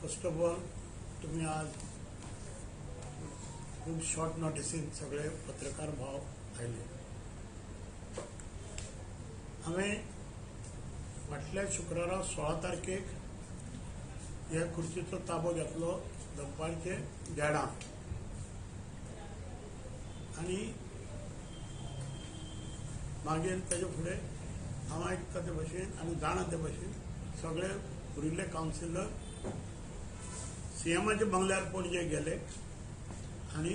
First of all तुम्ही आज खूप शॉर्ट नोटिसीन सगळे पत्रकार भाव आयले. हांवें फाटल्या शुक्रारा 16 तारखेक ह्या खुर्चीचो ताबो घेतलो दनपारचे 1:30 आनी मागीर तेजे फुडें हांव आयकता ते भाशेन आनी जाणा ते भाशेन सगळे उरिल्ले कावन्सिलर सीएमाच्या बंगल्यार पणजे गेले आनी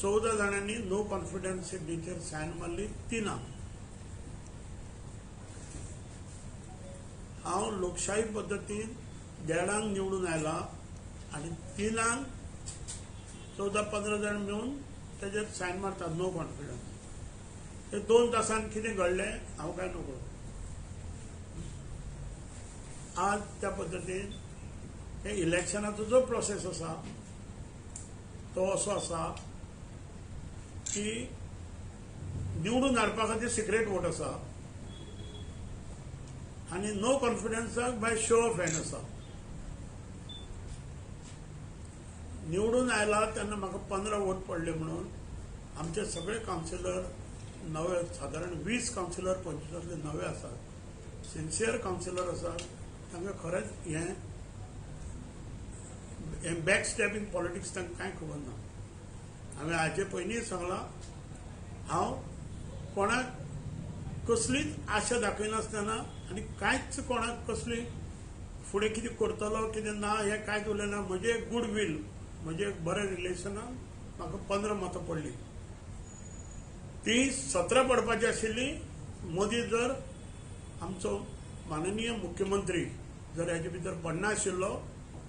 14 जाणांनी नो कॉन्फिडन्स सिग्नेचर सायन मारली. 3 हांव लोकशाही पद्दतीन 1:30 निवडून आयला आनी 3 14-15 जाण मेळून तेजेर सायन मारतात नो कॉन्फिडन्स. ते 2 तासान कितें घडलें हांव काय नकळो. आज त्या पद्दतीन हे इलेक्शनाचो जो प्रोसेस आसा तो असो आसा की निवडून हाडपा खातीर सिक्रेट वोट आसा आनी नो कॉन्फिडन्साक बाय शो ऑफ हँड आसा. निवडून आयला तेन्ना म्हाका 15 वोट पडले म्हणून आमचे सगळे कावन्सिलर नवे सादारण 20 कावन्सिलर 25 नवे आसात. सिन्सियर कावन्सिलर आसात. तांकां खरेंच हें बॅक स्टॅपिंग पॉलिटिक्स तांकां कांय खबर ना. हांवें हाचे पयलीं सांगलां हांव कोणाक कसलीच आशा दाखयनासतना आनी कांयच कोणाक कसली फुडें कितें करतलो कितें ना हें कांयच उलयना. म्हजें एक गूड वील म्हजें एक बरें रिलेशनान म्हाका 15 मतां पडली. ती 17 पडपाची आशिल्ली. मोदी जर आमचो माननीय मुख्यमंत्री जर हेजे भितर पडनाशिल्लो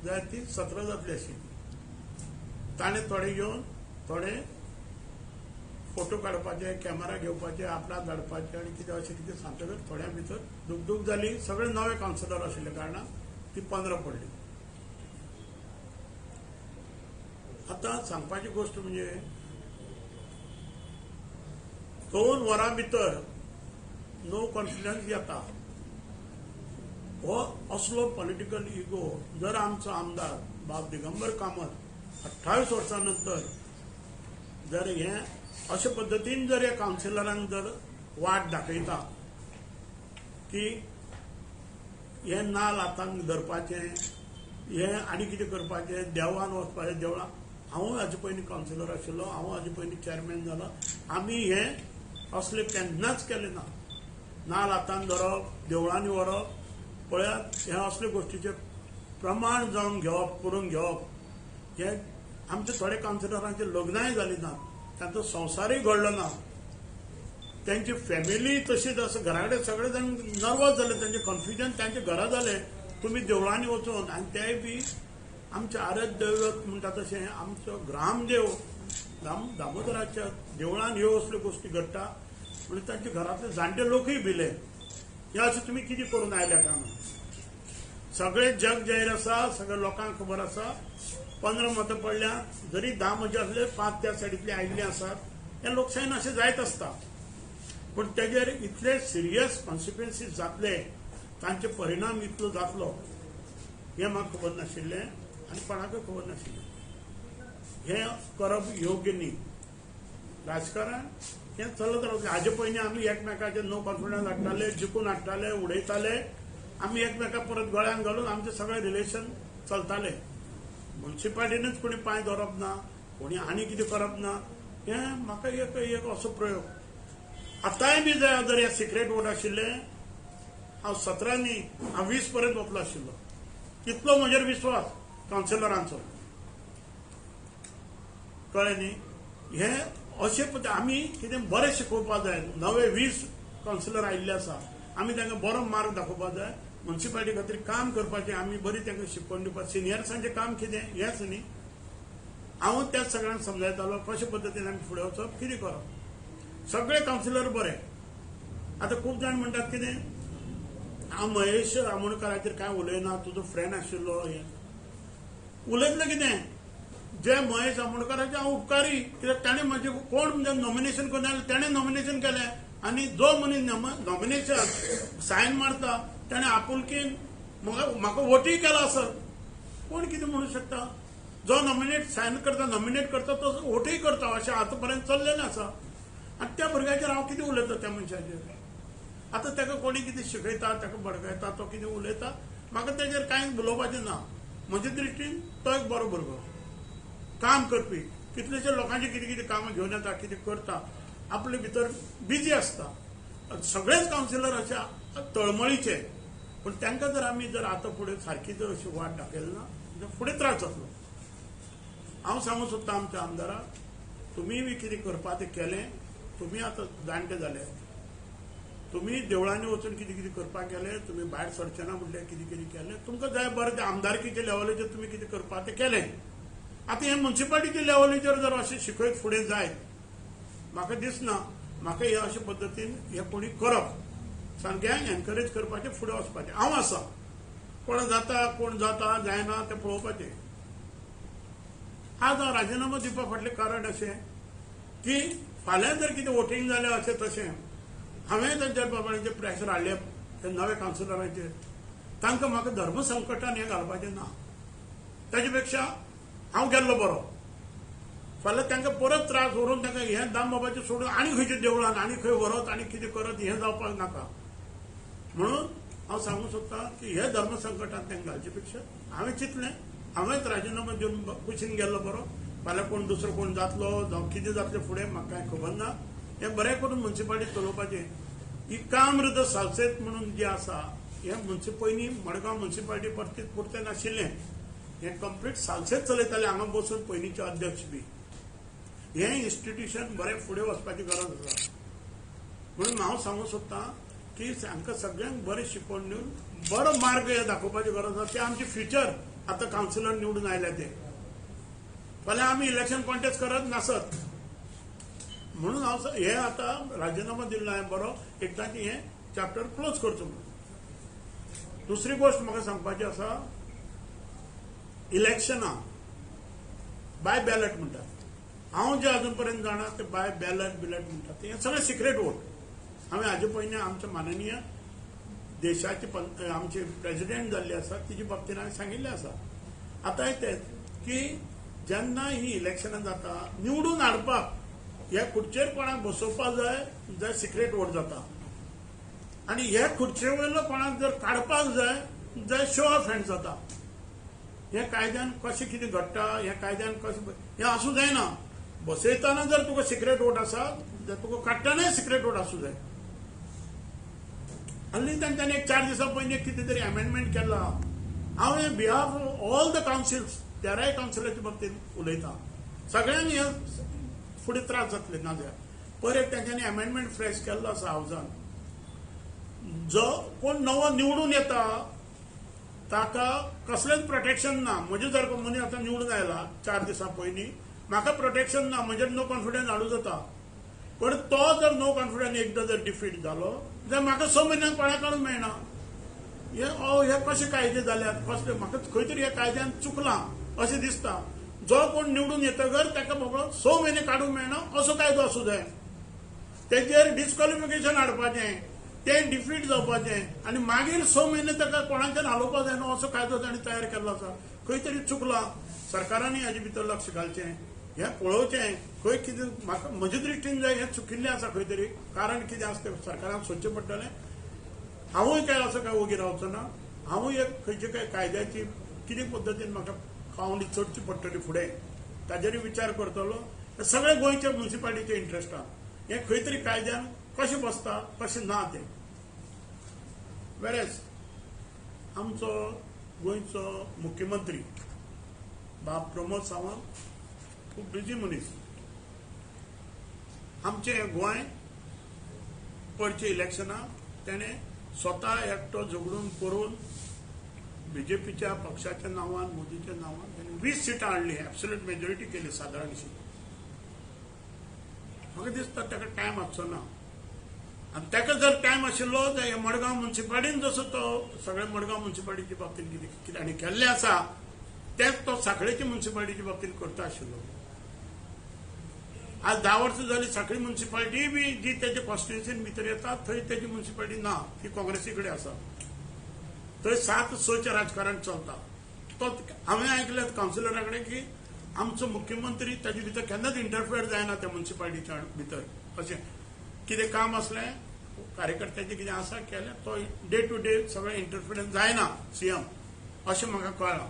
जाल्यार ती 17 जातली आशिल्ली. ताणें थोडे घेवन थोडे फोटो काडपाचे कॅमेरा घेवपाचे आपणाक धाडपाचे आनी कितें अशें कितें सांगतकच थोड्या भितर दुगदूग जाली. सगळे नवे कावन्सिलर आशिल्ले कारणान ती 15 पडली. आतां सांगपाची गोष्ट म्हणजे 2 वरां भितर नो कॉन्फिडन्स येता हो असलो पॉलिटिकल इगो जर आमचो आमदार बाब दिगंबर कामत 28 वर्सां नंतर जर हे अशे पद्दतीन जर ह्या कावन्सिलरांक जर वाट दाखयता की हे नाल हातांक धरपाचें हे आनी कितें करपाचें देवळान वचपाचें देवळां. हांवूय हाजे पयलीं कावन्सिलर आशिल्लो. हांव हाजे पयलीं चॅरमॅन जालो. आमी हे असले केन्नाच केले ना. नाल हातान धरप देवळांनी व्हरप पळयात हे असले गोश्टीचे प्रमाण जावन घेवप करून घेवप. हे आमचे थोडे कावन्सिलरांचे लग्नाय जाली ना. तांचो संवसारय घडलो ना. त्यांची फॅमिली तशीच आसा. घरा कडेन सगळे जाण नर्वस जाले. तांचे कन्फ्युजन तांचे घरा जाले तुमी देवळांनी वचून आनी तेय बी आमचे आराध्य दैवत म्हणटा तशें आमचो ग्रामदेव दामोदराच्या देवळान ह्यो असल्यो गोश्टी घडटा म्हणून तांचे घरांतले जाणटे लोकूय भिले हे अशें तुमी कितें करून आयल्या काय म्हणून. सगळे जग जाहीर आसा. सगळ्या लोकांक खबर आसा. 15 मतां पडल्या. जरी 10 म्हजे असले 5 त्या सायडीतले आयिल्ले आसात. हे लोकशायेन अशें जायत आसता. पूण तेजेर इतले सिरियस कॉन्सिक्वन्सीस जातले तांचे परिणाम इतलो जातलो हें म्हाका खबर नाशिल्लें आनी कोणाकय खबर नाशिल्लें. हें करप योग्य न्ही. राजकारण हें चलत रावतलें. हाजे पयलीं आमी एकमेकाचे नो कॉन्फिडन्स हाडटाले जिखून हाडटाले उडयताले. आमी एकमेकाक परत गळ्यान घालून आमचे सगळे रिलेशन चलताले. म्युनिसिपालिटीनूच कोणी पांय धरप ना कोणी आनी कितें करप ना. हें म्हाका एक असो प्रयोग. आतांय बी जर हे सिक्रेट वोट आशिल्ले हांव 17 न्ही हांव 20 पर्यंत वतलो आशिल्लो. इतलो म्हजेर विश्वास कावन्सिलरांचो. कळ्ळें न्ही. हे अशे पद्दतीन आमी कितें बरें शिकोवपाक जाय. नवे 20 कावन्सिलर आयिल्ले आसा. आमी तांकां बरो मार्ग दाखोवपाक जाय. म्युनिसिपालिटी खातीर काम करपाचें आमी बरी तांकां शिकवण दिवपाक. सिनियर्सांचें काम कितें हेंच न्ही. हांवूच त्याच सगळ्यांक समजायतालो कशे पद्दतीन आमी फुडें वचप कितें करप. सगळे कावन्सिलर बरे. आतां खूब जाण म्हणटात कितें हांव महेश आमोणकराचेर कांय उलयना तुजो फ्रेंड आशिल्लो हें उलयतलें कितें. जे महेश आमोणकराचे हांव उपकारी कित्याक ताणें म्हाजे कोण म्हणजे नॉमिनेशन करून आयलें ताणें नॉमिनेशन केलें आनी जो मनीस नॉमिनेशन सायन मारता ताणें आपुलकीन म्हाका वोटूय केला आसत. कोण कितें म्हणू शकता? जो नॉमिनेट सायन करता, नॉमिनेट करता तो वोटूय करता अशें आतापर्यंत चल्लेलें आसा. आनी त्या भुरग्याचेर हांव कितें उलयता त्या मनशाचेर? आतां ताका कोणी कितें शिकयता, ताका भडकयता, तो कितें उलयता, म्हाका ताचेर कांयच उलोवपाचें ना. म्हजे दृश्टीन तो एक बरो भुरगो, काम करपी, कितलेशे लोकांची कितें कितें कामां घेवन येता, कितें करता, आपले भितर बिजी आसता. सगळेच कावन्सिलर अशे तळमळीचे, पूण तांकां जर आमी जर आतां फुडें सारकी जर अशी वाट दाखयली ना जाल्यार फुडें त्रास जातलो. हांव सांगूंक सोदता आमच्या आमदाराक, तुमी बी कितें करपा तें केलें. तुमी आतां जाणटे जाले, तुमी देवळांनी वचून कितें कितें करपाक गेले, तुमी भायर सरचे ना म्हणलें, कितें कितें केलें. तुमकां जाय बरें ते आमदारकीचे लेवलाचेर तुमी कितें करपा तें केलें. आतां हे म्युन्सिपालिटी लेवलाचेर जर अशें शिकयत फुडें जायत, म्हाका दिसना म्हाका हे अशे पद्दतीन हे कोणी करप. सारक्यांक एनकरेज करपाचें, फुडें वचपाचें. हांव आसा, कोण जाता कोण जाता जायना तें पळोवपाचें. आज हांव राजिनामा दिवपा फाटलें कारण अशें की फाल्यां जर कितें वोटींग जालें अशें तशें, हांवें तांच्या बाबड्यांचेर प्रेशर हाडलें ते नवे कावन्सिलरांचेर. तांकां म्हाका धर्मसंकटान हें घालपाचें ना. ताचे पेक्षा हांव गेल्लो बरो. फाल्यां तांकां परत त्रास व्हरून तांकां हें दामबाबाचें सोडून आनी खंयच्या देवळान आनी खंय व्हरत आनी कितें करत हें जावपाक नाका. म्हणून हांव सांगूंक सोदतां की हे धर्मसंकटांत तांकां घालचे पेक्षा हांवें चिंतलें, हांवेंच राजिनामा दिवन कुशीन गेल्लो बरो. फाल्यां कोण दुसरो कोण जातलो जावं कितें जातलें फुडें म्हाका कांय खबर ना. हें बरें करून म्युन्सिपालिटी चलोवपाचें. ही काम्रद सालसेत म्हणून जें आसा हें पयलीं मडगांव म्युन्सिपालिटी परतीत पुरतें नाशिल्लें. हें कंप्लीट सालसेत चलयताले हांगा बसून पयलींचे अध्यक्ष बी. हें इन्स्टिट्यूशन बरें फुडें वचपाची गरज आसा. म्हणून हांव सांगूंक सोदतां की हांकां सगळ्यांक बरें शिकवण दिवन बरो मार्ग हे दाखोवपाची गरज आसा. ते आमचे फ्युचर आतां कावन्सिलर निवडून आयले ते. फाल्यां आमी इलेक्शन कॉन्टेस्ट करत नासत. म्हणून हांव हे आतां राजिनामा दिल्लो हांवें बरो एकदांची हें चॅप्टर क्लोज करचो म्हणून. दुसरी गोश्ट म्हाका सांगपाची आसा, इलेक्शनां बाय बॅलट म्हणटात. हांव जे अजून पर्यंत जाणा ते बाय बॅलट म्हणटात. हें सगळें सिक्रेट वोट. हांवें हाजे पयलीं आमचे माननीय देशाचे आमचे प्रेसिडेंट जाल्ले आसा तिचे बाबतींत हांवें सांगिल्लें आसा. आतां तेंच की जेन्ना ही इलेक्शनां जाता निवडून हाडपाक ह्या खुर्चेर कोणाक बसोवपाक जाय जाल्यार सिक्रेट वोट जाता. आनी ह्या खुर्चे वयलो कोणाक जर काडपाक जाय जाल्यार शो ऑफ हँड जाता. हे कायद्यान कशें कितें घडटा, ह्या कायद्यान कशें हें आसूं जायना. बसयतना जर तुका सिक्रेट वोट आसा जाल्यार तुका काडटनाय सिक्रेट वोट आसूं जाय. हालीं तांच्यांनी एक 4 दिसां पयलीं कितें तरी अमेंडमेंट केला. हांव हे बिहाफ ऑफ ऑल द कावन्सिल्स 13 कावन्सिलाच्या बाबतींत उलयतां. सगळ्यांक हे फुडें त्रास जातले ना जाल्यार. परत तांच्यांनी अमेंडमेंट फ्रेश केल्लो आसा हावजान. जो कोण नवो निवडून येता ताका कसलेंच प्रोटेक्शन ना. म्हजे जर मनीस आतां निवडून आयला 4 दिसां पयलीं, म्हाका प्रोटेक्शन ना, म्हणजे नो कॉन्फिडन्स हाडूं जाता. पण तो जर नो कॉन्फिडन्स एकदां जर डिफीट जालो जाल्यार म्हाका 6 म्हयन्यांक कोणाक काडूंक मेळना. हे कशे कायदे जाल्यात, कसले म्हाका खंय तरी ह्या कायद्यान चुकलां अशें दिसता. जो कोण निवडून येतगर ताका बाबा 6 म्हयने काडूंक मेळना असो कायदो आसूं जाय. तेजेर डिस्क्वॉलिफिकेशन हाडपाचें, तें डिफीट जावपाचें आनी मागीर 6 म्हयने ताका कोणाच्यान हालोवपाक जायना असो कायदो ताणें तयार केल्लो आसा. खंय तरी चुकलां. सरकारांनी हाजे भितर लक्ष घालचें, हें पळोवचें खंय कितें. म्हाका म्हजे दृश्टीन जाय हें चुकिल्लें आसा खंय तरी. कारण कितें आसा तें सरकारान सोदचें पडटलें. हांवूय काय असो काय ओगी रावचो ना. हांवूय एक खंयचे काय कायद्याची कितें पद्दतीन म्हाका पावंडी चडची पडटली फुडें ताजेर विचार करतलो. सगळे गोंयचे म्युन्सिपालिटीचे इंट्रस्ट आहा. हें खंय तरी कायद्यान कशें बसता कशें ना तें. वेरेज आमचो गोंयचो मुख्यमंत्री बाब प्रमोद सावंत खूब बिजी मनीस. आमचें गोंय पयलींच्या इलेक्शनाक तेणें स्वता एकटो झगडून करून बीजेपीच्या पक्षाच्या नांवान मोदीच्या नांवान ताणें 20 सिटां हाडली. एब्सोल्यूट मेजॉरिटी केली सादारणशी. म्हाका दिसता ताका टायम आसचो ना. आनी ताका जर टायम आशिल्लो जाल्यार हे मडगांव म्युन्सिपालिटीन जसो तो सगळे मडगांव म्युन्सिपालिटीच्या बाबतींत कितें ताणें केल्लें आसा तेंच तो सांखळेच्या म्युन्सिपालिटीच्या बाबतींत करता आशिल्लो. आज 10 वर्सां जालीं सांखळी म्युन्सिपालिटी बी जी तेजे कॉन्स्टिट्युएन्सीन भितर येता थंय तेजी म्युन्सिपालिटी ना, ती काँग्रेसी कडेन आसा. थंय 7-6 राजकारण चलता. तो हांवें हांवें आयकलें कावन्सिलरा कडेन की आमचो मुख्यमंत्री ताजे भितर केन्नाच इंटरफियर जायना त्या म्युनिसिपालिटीच्या भितर अशें कितें काम असलें कार्यकर्त्याचें कितें आसा केलें तो डे टू डे सगळें इंटरफिरन्स जायना सीएम अशें म्हाका कळ्ळां.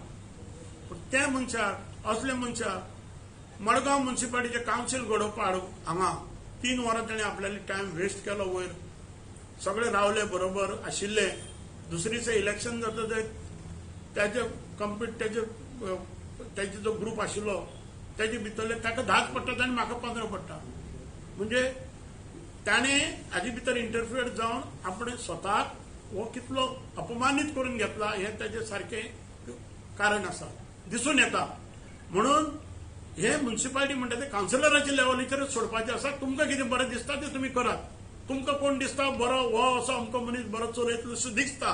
पूण त्या मनशाक असले मनशाक मडगांव म्युनिसिपालिटीचे कावन्सील घडोवपाक हांगा 3 वरां ताणें आपल्याली टायम वेस्ट केलो. वयर सगळे रावले बरोबर आशिल्ले. दुसरे दिसा इलेक्शन जाता थंय त्याचे जो ग्रुप आशिल्लो त्याचे भितरले ताका 10 पडटा आनी म्हाका 15 पडटा. म्हणजे ताणें हाजे भितर इंटरफियर जावन आपणे स्वताक हो कितलो अपमानीत करून घेतला हें ताजें सारकें कारण आसा दिसून येता. म्हणून हे म्युनिसिपालिटी म्हणटा ते कावन्सिलराच्या लेवलीचेर सोडपाचें आसा. तुमकां कितें बरें दिसता तें तुमी करात. तुमकां कोण दिसता बरो हो असो अमको मनीस बरो चलयतलो असो दिसता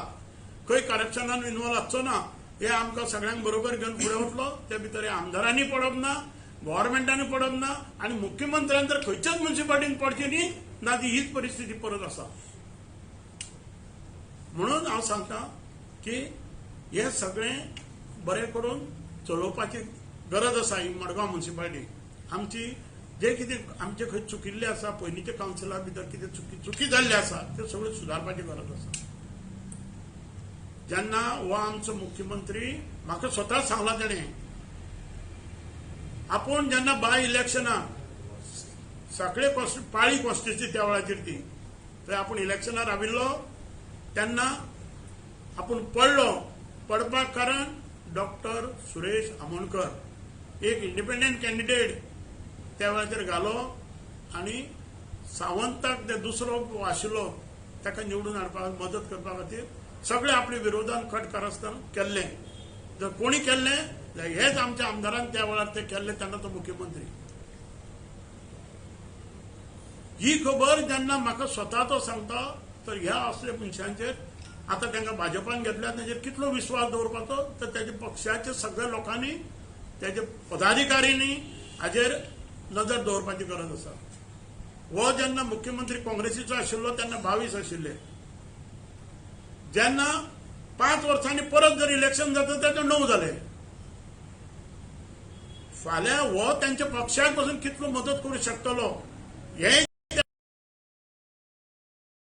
खंय करप्शनान इन्वॉल्व आसचो ना हे आमकां सगळ्यांक बरोबर घेवन फुडें वतलो. त्या भितर आमदारांनी पडप ना, गव्हर्नमेंटांनी पडप ना आनी मुख्यमंत्र्यान तर खंयच्याच म्युनिसिपालिटीन पडचें न्ही ना ती हीच परिस्थिती परत आसा. म्हणून हांव सांगता की हे सगळें बरें करून चलोवपाची गरज आसा. ही मडगांव म्युनिसिपालिटी आमची जे कितें आमचे खंय चुकिल्लें आसा पयलींच्या कावन्सिला भितर कितें चुकी जाल्ली आसा त्यो सगळ्यो सुदारपाची गरज आसा. जेन्ना हो आमचो मुख्यमंत्री म्हाका स्वता सांगला ताणें आपूण जेन्ना बाय इलेक्शनाक साखळे पाळी कॉन्स्टिट्युन्सी त्या वेळाचेर ती थंय आपूण इलेक्शनार राविल्लो तेन्ना आपूण पडपाक कारण डॉक्टर सुरेश आमोणकर एक इंडिपेंडंट कॅन्डिडेट त्या वेळाचेर घालो आनी सावंताक ते दुसरो आशिल्लो ताका निवडून हाडपाक मदत करपा खातीर सगळे आपले विरोधान कट कारस्थान केल्लें. जर कोणी केल्लें जाल्यार हेच आमच्या आमदारान त्या वेळार ते केल्ले तेन्ना तो मुख्यमंत्री. ही खबर जेन्ना म्हाका स्वता तो सांगता तर ह्या असल्या मनशांचेर आतां तांकां भाजपान घेतल्या ताचेर कितलो विश्वास दवरपाचो तर ताच्या पक्षाच्या सगळ्या लोकांनी ताच्या पदाधिकाऱ्यांनी हाजेर नजर दवरपाची गरज आसा. हो जेन्ना मुख्यमंत्री काँग्रेसीचो आशिल्लो तेन्ना 22 आशिल्ले. जेन्ना 5 वर्सांनी परत जर इलेक्शन जाता तेन्ना 9 जाले. फाल्यां हो तांच्या पक्षाक पासून कितलो मदत करूंक शकतलो हे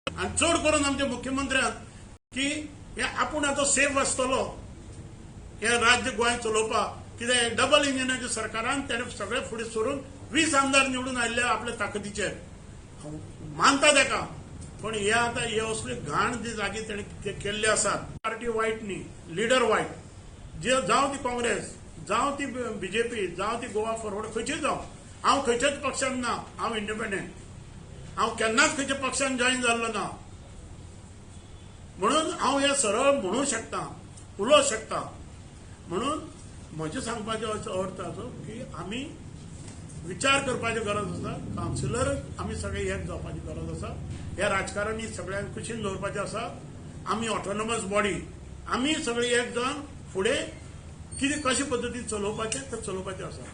आनी चड करून आमच्या मुख्यमंत्र्यान की हे आपूण आतां सेफ आसतलो हे राज्य गोंय चलोवपाक. कित्याक डबल इंजिनाच्या सरकारान ताणें सगळे फुडें सरून 20 आमदार निवडून आयिल्ले आपल्या ताकदीचेर मानता ताका. पण हे आतां हे असले घाण जे जागे ताणें केल्ले आसात पार्टी वायट न्ही लिडर वायट जे जावं ती काँग्रेस जावं ती बीजेपी जावं ती गोवा फॉरवर्ड खंयचीच जावं हांव खंयच्याच पक्षान ना. हांव इंडिपेंडंट. हांव केन्नाच खंयच्या पक्षान जॉईन जाल्लो ना. म्हणून हांव हे सरळ म्हणू शकता उलोवंक शकता. म्हणून म्हजे सांगपाचो अर्थ असो की आमी विचार करपाची गरज आसा. कावन्सिलर आमी सगळे एक जावपाची गरज आसा. ह्या राजकारणी सगळ्यांक कुशीन दवरपाचें आसा. आमी ऑटोनॉमस बॉडी आमी सगळी एक जावन फुडें कितें कशे पद्दतीन चलोवपाचें तें चलोवपाचें आसा.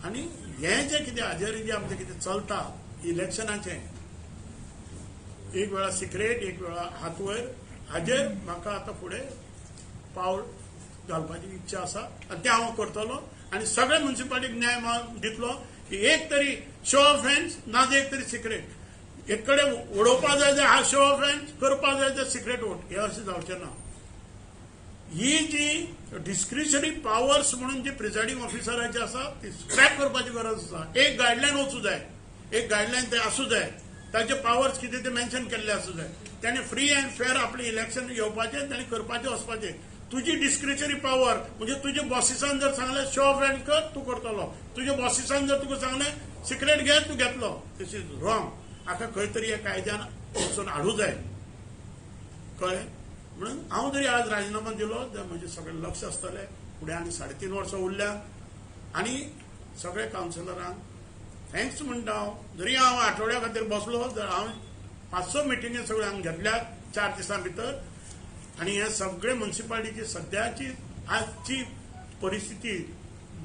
आनी हें जें कितें हाजेर जें आमचें कितें चलता इलेक्शनाचें एक वेळा सिक्रेट एक वेळा हात वयर हाजेर म्हाका आतां फुडें पावल घालपाची इच्छा आसा आनी तें हांव करतलो. आनी सगळे म्युनिसिपालिटीक न्याय दितलो की एक तरी शो ऑफ हँड्स ना एक तरी सिक्रेट एक कडेन उडोवपाक जाय जाल्यार हा शो ऑफ हँड्स करपाक जाय जाल्यार सिक्रेट वोट हे अशें जावचें ना. ही जी डिस्क्रिशनरी पावर्स म्हणून जी प्रिजायडिंग ऑफिसराची आसा ती स्क्रॅप करपाची गरज आसा. एक गायडलायन वचूं जाय. एक गायडलायन ते आसूं जाय. ताचे पावर्स कितें ते मेन्शन केल्ले आसूं जाय. ताणें फ्री अँड फेअर आपले इलेक्शन घेवपाचें ताणें करपाचें वचपाचें. तुजी डिस्क्रिशनरी पावर म्हणजे तुज्या बॉसिसान जर सांगलें शो ऑफ हँड कर तूं करतलो. तुज्या बॉसिसान जर तुका सांगलें सिक्रेट घे तूं घेतलो. दिस इज रॉंग. हाका खंय तरी हे कायद्यान वचून हाडूं जाय कळ्ळें. म्हणून हांव जरी आज राजिनामा दिलो जाल्यार म्हजें सगळें लक्ष आसतलें फुडें आनी 3.5 वर्सां उरल्यात आनी सगळे कावन्सिलरांक थँक्स म्हणटा हांव. जरी हांव आठवड्या खातीर बसलो जाल्यार हांव 500 मिटिंगे सगळ्यांक घेतल्यात 4 दिसां भितर. आनी हे सगळे म्युनिसिपालिटीची सद्याची आजची परिस्थिती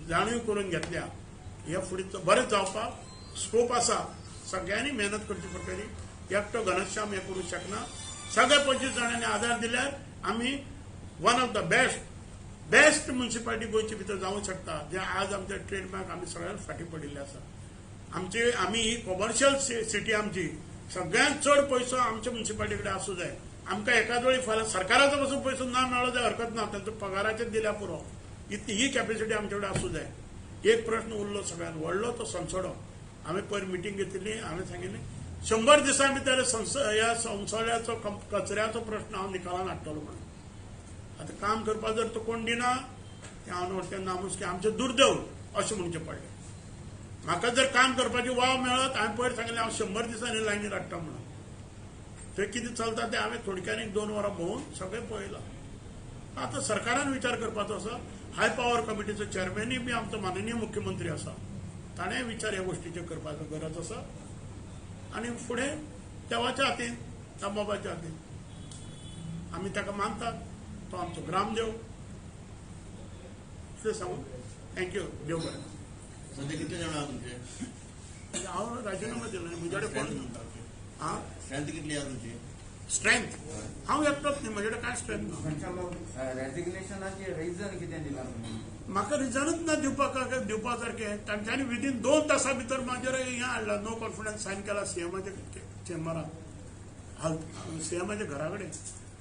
जाणीव करून घेतल्या. हे फुडें बरें जावपाक स्कोप आसा. सगळ्यांनी मेहनत करची पडटली. एकटो घनश्याम हे करूंक शकना. सगळ्या 25 जाणांनी आदार दिल्यार आमी one of the best best municipality गोंयची भितर जावंक शकता, जे आज आमचे ट्रेडमार्क आमी सगळ्यांत फाटीं पडिल्ले आसा. आमी ही कॉमर्शियल सिटी आमची, सगळ्यांत चड पयसो आमच्या म्युनिसिपालिटी कडेन आसूं जाय. आमकां एकाच वेळी फाल्यां सरकाराचो पासून पयसो ना मेळ्ळो जाल्यार हरकत ना, तांचो पगाराचेर दिल्यार पुरो. ही कॅपॅसिटी आमचे कडेन आसूं जाय. एक प्रश्न उरलो सगळ्यांत व्हडलो, तो संसदो. हांवें पयर मिटींग घेतिल्ली, हांवें सांगिल्लें 100 दिसां भितर ह्या संसदाचो कचऱ्याचो प्रश्न हांव निकालान हाडटलो म्हणून. आतां काम करपाक जर तो कोण दिना, तें हांव व्हरचें नामुस्की, आमचें दुर्दैव अशें म्हणचें पडलें. म्हाका जर काम करपाची वाव मेळत, हांवें पयर सांगिल्लें हांव 100 दिसांनी लायनीर हाडटा म्हणून. थंय कितें चलता तें हांवें थोडक्यान 1-2 वरां भोंवून सगळें पळयलां. आतां सरकारान विचार करपाचो आसा. हाय पॉवर कमिटीचो चेअरमॅनूय बी आमचो माननीय मुख्यमंत्री आसा, ताणें विचार ह्या गोश्टीचेर करपाचो गरज आसा. आनी फुडें देवाच्या हातीन, दामबाबाच्या हातीन. आमी ताका मानतात, तो आमचो ग्रामदेव. इतलें सांगून थँक्यू. देव बरें. सध्या कितले जाण आहा तुमचे? हांव राजिनामा दिलो, म्हजे कडेन कोण ना. स्ट्रेंथ कितली आहा तुमची? स्ट्रेंथ हांव एकटोच न्ही, म्हजे कडेन कांय स्ट्रेंथ ना. रेजिग्नेशनाचे रिजन कितें दिला तुमी? म्हाका रिजनच ना दिवपा सारकें. तांच्यांनी विदीन 2 तासां भितर म्हाजेर हें हाडला, नो कॉन्फिडन्स सायन केला सीएमाच्या चेंबरान, सीएमाच्या घरा कडेन.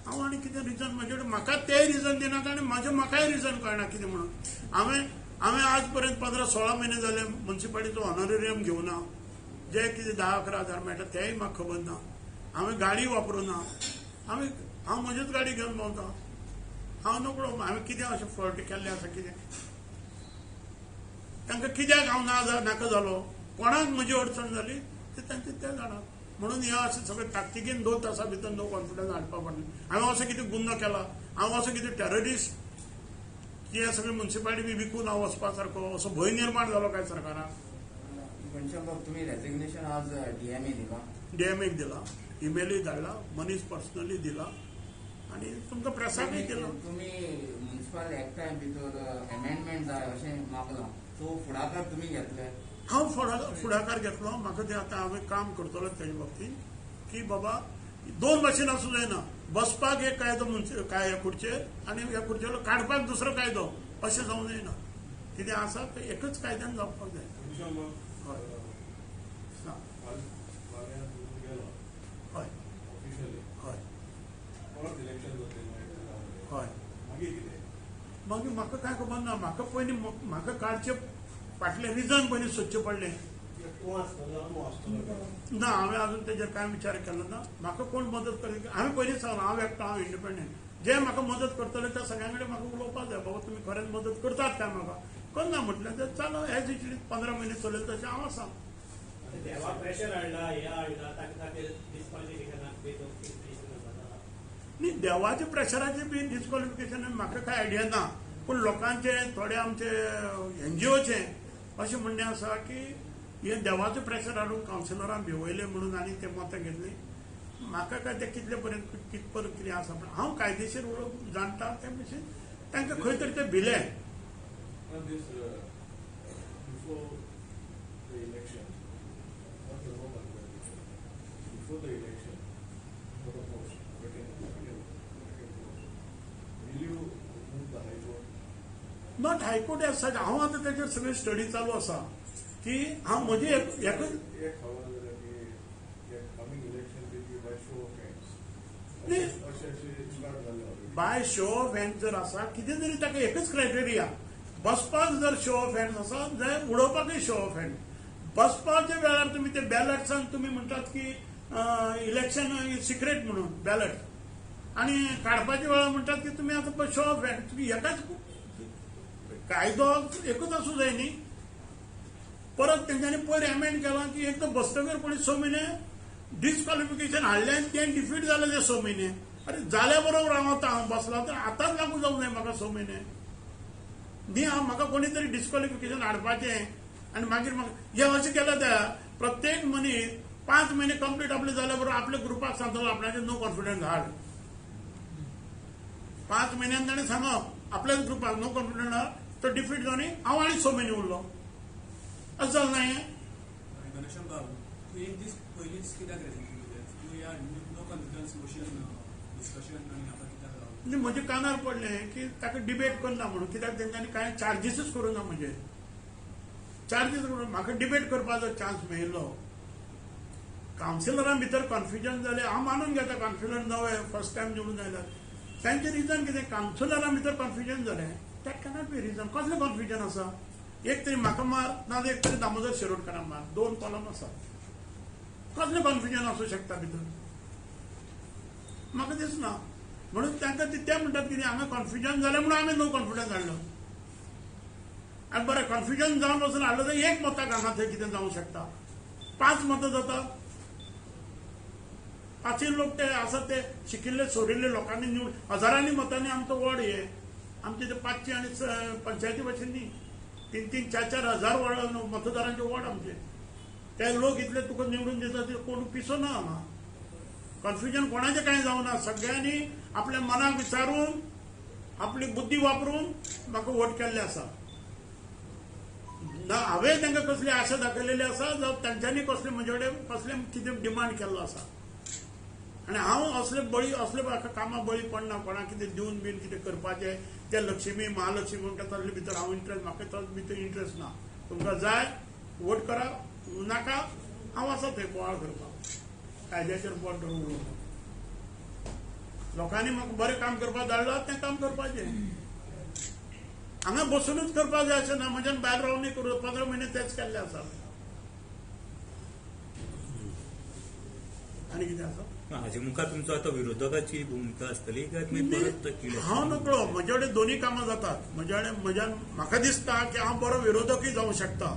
हांव आनी कितें रिजन म्हजे कडेन म्हाका तेंय रिजन दिनाका आनी म्हाकाय रिजन कळना कितें म्हणून. हांवें आज पर्यंत 15-16 म्हयने जाले म्युनिसिपालिटीचो ऑनरेरियम घेवना. जे कितें 10-11 हजार मेळटा तेंय म्हाका खबर ना. हांवें गाडी वापरूना. हांव म्हजीच गाडी घेवन भोंवता. हांव नकळो हांवें कितें अशें फॉल्ट केल्लें आसा कितें. तांकां कित्याक हांव नाका जालो, कोणाक म्हजी अडचण जाली ते तांचे ते जाणात. म्हणून हे अशें सगळें ताकतिकेन 2 तासां भितर नो कॉन्फिडन्स हाडपा पडलें. हांवें असो कितें गुन्हो केला, हांव असो कितें टेररिस्ट की हे सगळे म्युनिसिपालिटी बी विकून हांव वचपा सारको, असो भंय निर्माण जालो काय सरकाराक. तुम्ही रेजिग्नेशन आज डीएमए दिला? डीएमएक दिला, ईमेलूय धाडला, मनीस पर्सनली दिला आणि तुमकां प्रेसाकूय केला. तुम्ही म्युनिसिपल एक्टा भितर अमेंडमेंट जाय अशें मागलां, तो फुडाकार तुम्ही घेतले? हांव फुडाकार घेतलो. म्हाका तें आतां हांवें काम करतलो तेजे बाबतींत की बाबा 2 भाशेन आसूं जायना. बसपाक एक कायदो ह्या खुर्चेर आनी ह्या खुर्चेर काडपाक दुसरो कायदो अशें जावंक जायना. कितें आसा तें एकच कायद्यान जावपाक जाय. हय हय मागीर म्हाका कांय खबर ना. म्हाका पयलीं म्हाका काडचे फाटलें रिजन पयलीं सोदचें पडलें ना. हांवें अजून तेजेर कांय विचार केलो ना. म्हाका कोण मदत करता हांवें पयलींच सांगलां, हांव एकटो, हांव इंडिपेंडंट. जे म्हाका मदत करतले त्या सगळ्यां कडेन म्हाका उलोवपाक जाय. बाबा तुमी खरेंच मदत करतात काय म्हाका. करना म्हटलें तर चलो एज इट इज 15 म्हयने चलयत तशें हांव आसा. न्ही देवाच्या प्रेशराचेर बी डिस्क्वॉलिफिकेशन म्हाका कांय आयडिया ना. पूण लोकांचे थोडे आमचे एनजीओचे अशें म्हणणें आसा की हे देवाचो प्रेशर हाडून कावन्सिलरांक भिवयले म्हणून आनी ते मतां घेतली. म्हाका काय ते कितले पर्यंत कितपत कितें आसा पूण हांव कायदेशीर जाणटा ते भशेन तांकां खंय तरी ते भिले. Not high court as such. हांव आतां तेजेर सगळी स्टडी चालू आसा की हांव म्हजी बाय शो ऑफ हँड जर आसा कितें तरी ताका एकच क्रायटेरिया. बसपाक जर शो ऑफ हँड आसा जाल्यार उडोवपाकय शो ऑफ हँड. बसपाच्या वेळार तुमी ते बॅलट्सान तुमी म्हणटात की इलेक्शन सिक्रेट म्हणून बॅलट आनी काडपाच्या वेळार म्हणटात की तुमी आतां शो ऑफ हँड. तुमी एकाच कायदो एकूच आसूं जाय न्ही. परत तेंच्यांनी पयर एमेंड केला की एक तर बसतकीर कोणी 6 म्हयने डिस्क्वॉलिफिकेशन हाडलें आनी तें डिफीट जालें ते 6 म्हयने. अरे जाल्या बरोबर हांव आतां बसला तर आतांच लागू जावंक जाय म्हाका 6 म्हयने न्ही. म्हाका कोणी तरी डिस्क्वॉलिफिकेशन हाडपाचें आनी मागीर म्हाका हें अशें केलें त्या प्रत्येक मनीस 5 म्हयने कंप्लीट आपले जाल्या बरोबर आपल्या ग्रुपाक सांगतलो आपणाचेर नो कॉन्फिडन्स हाड. 5 म्हयन्यान ताणें सांगप आपल्याच ग्रुपाक नो कॉन्फिडन्स हाड, तो डिफीट जावन हांव आनी 6 म्हयने उरलो. अशें जालें ना हें. एक दीस पयलींच कित्याक नो कॉन्फिडन्स मोशन डिस्कशन आनी आतां कित्याक आनी म्हज्या कानार पडलें की ताका डिबेट करना म्हणून, कित्याक तेंच्यांनी कांय चार्जीसच करूना म्हजे. चार्जीस करून म्हाका डिबेट करपाचो चान्स मेळिल्लो. कावन्सिलरां भितर कन्फ्युजन जालें. हांव मानून घेता कावन्सिलर नवे फर्स्ट टायम निवडून आयल्यात. तांचें रिजन कितें? कावन्सिलरां भितर कन्फ्युजन जालें. That cannot be reason. कसलें कन्फ्युजन आसा? एक तरी म्हाका मार, नाजाल्यार एक तरी दामोदर शिरोडकाराक मार. 2 कॉलम आसा. कसलें कन्फ्युजन आसूं शकता भितर? म्हाका दिसना. म्हणून तांकां ते म्हणटात कितें हांगा कन्फ्युजन जालें म्हणून आमी नो कॉन्फिडन्स हाडलो. आनी बरें कन्फ्युजन जावन वचून हाडलो तर 1 मताक हांगा थंय कितें जावंक शकता. 5 मतां जाता. 5 लोक ते आसा ते शिकिल्ले सोडिल्ले लोकांनी निवड हजारांनी मतांनी आमचो वॉर्ड हे आमचे ते 500 आनी पंचायती भशेन न्ही 3-3, 4-4 हजार मतदारांचे वॉर्ड आमचे. ते लोक इतले तुका निवडून दिता ते कोण पिसो ना हांगा. कन्फ्युजन कोणाचें कांय जावना. सगळ्यांनी आपल्या मनाक विचारून आपली बुद्धी वापरून म्हाका वोट केल्ले आसा. ना हांवें तांकां कसली आशा दाखयलेली आसा जावं तांच्यांनी कसले म्हजे कडेन कसले कितें डिमांड केल्लो आसा. आनी हांव असले म्हाका कामां बळी पडना. कोणाक कितें दिवन बीन कितें करपाचें ते लक्ष्मी महालक्ष्मी म्हणटा तसले भितर हांव इंट्रस्ट म्हाका तसले भितर इंट्रस्ट ना. तुमकां जाय वोट करा, नाका हांव आसा थंय बोवाळ करपाक. कायद्याचेर बोट धरून उलोवपाक. लोकांनी म्हाका बरें काम करपाक धाडलां तें काम करपाचें. हांगा बसूनच करपाक जाय अशें ना. म्हज्यान भायर रावन न्ही करूं. 15 म्हयने तेच केल्ले आसा. आनी कितें आसा? हाजे मुखार तुमचो आतां विरोधकाची भूमिका आसतली काय तुमी परत हांव नकळो. म्हजे कडेन दोनूय कामां जातात. म्हज्यान म्हाका दिसता की हांव बरो विरोधकूय जावंक शकता.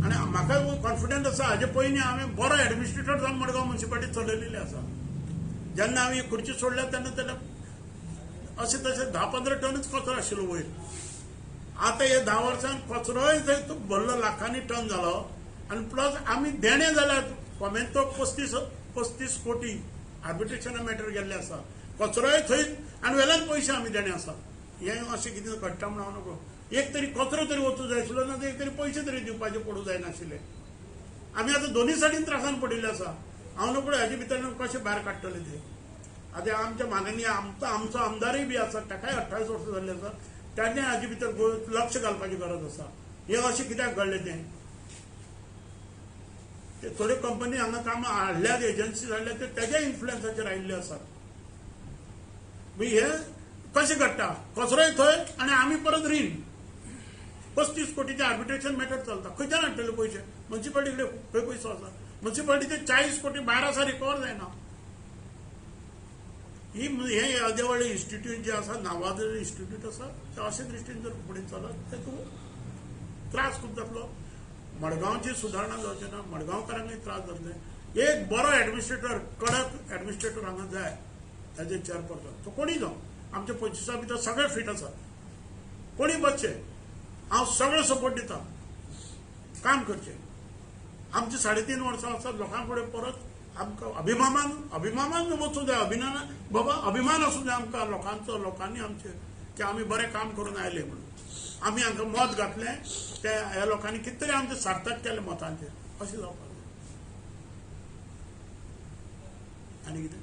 आनी म्हाका कॉन्फिडन्स आसा. हाजे पयलीं हांवें बरो एडमिनिस्ट्रेटर जावन मडगांव म्युनिसिपालिटी चलयलेली आसा. जेन्ना हांवें खुर्ची सोडल्या तेन्ना अशें तशें 10-15 टनच कचरो आशिल्लो वयर. आतां हे 10 वर्सांत कचरोय थंय भरलो लाखांनी टन जालो. आनी प्लस आमी देणे जाल्यात कोमेंतो 35 कोटी आर्बिट्रेशना मॅटर गेल्ले आसा. कचरोय थंय आनी वेल्यान पयशे आमी देणे आसा. हें अशें कितें घडटा म्हण हांव नकळो. एक तरी कचरो तरी वचूं जाय आशिल्लो ना एक तरी पयशे तरी दिवपाचे पडूं जायनाशिल्ले. आमी आतां दोनूय सायडीन त्रासान पडिल्ले आसा. हांव नकळो हाजे भितर कशें भायर काडटले ते. आतां आमच्या माननीय आमचो आमदारूय बी आसा. ताकाय 28 वर्सां जाल्ली आसा. ताणें हाजे भितर लक्ष घालपाची गरज आसा. हें अशें कित्याक घडलें तें. थोड्यो कंपनी हांगा कामां हाडल्यात, एजन्सीज हाडल्यात ते तेज्या इन्फ्लुएन्साचेर आयिल्ले आसात. हे कशें घडटा? कचरोय थंय आनी आमी परत रीण. 35 कोटीचे आर्बिट्रेशन मॅटर चलता. खंयच्यान हाडटले पयशे? म्युनिसिपालिटी कडेन खंय पयसो आसा? म्युनिसिपालिटीचे 40 कोटी भायर आसा, रिकवर जायना. हे अर्दे व्हडले इन्स्टिट्यूट जे आसा, नावाजलेले इन्स्टिट्यूट आसा, ते अशे दृश्टीन जर फुडें चलत तातूंत त्रास खूब जातलो. मडगांवची सुदारणा जावची ना. मडगांवकारांकूय त्रास जातले. एक बरो एडमिनिस्ट्रेटर, कडक एडमिनिस्ट्रेटर हांगा जाय एज ए चेअरपर्सन. तो कोणी जावं. आमच्या 25 भितर सगळे फिट आसात. कोणी बसचे. हांव सगळो सपोर्ट दिता. काम करचें. आमची 3.5 वर्सां आसात. लोकां कडेन परत आमकां अभिमानान वचूं जाय. अभिमान आसूं जाय आमकां लोकांचो. लोकांनी आमचे की आमी बरें काम करून आयले म्हणून. आमी हांकां मत घातलें ते ह्या लोकांनी कितें तरी आमचें सार्थक केलें मतांचेर. अशें जावपाक जाय. आनी कितें?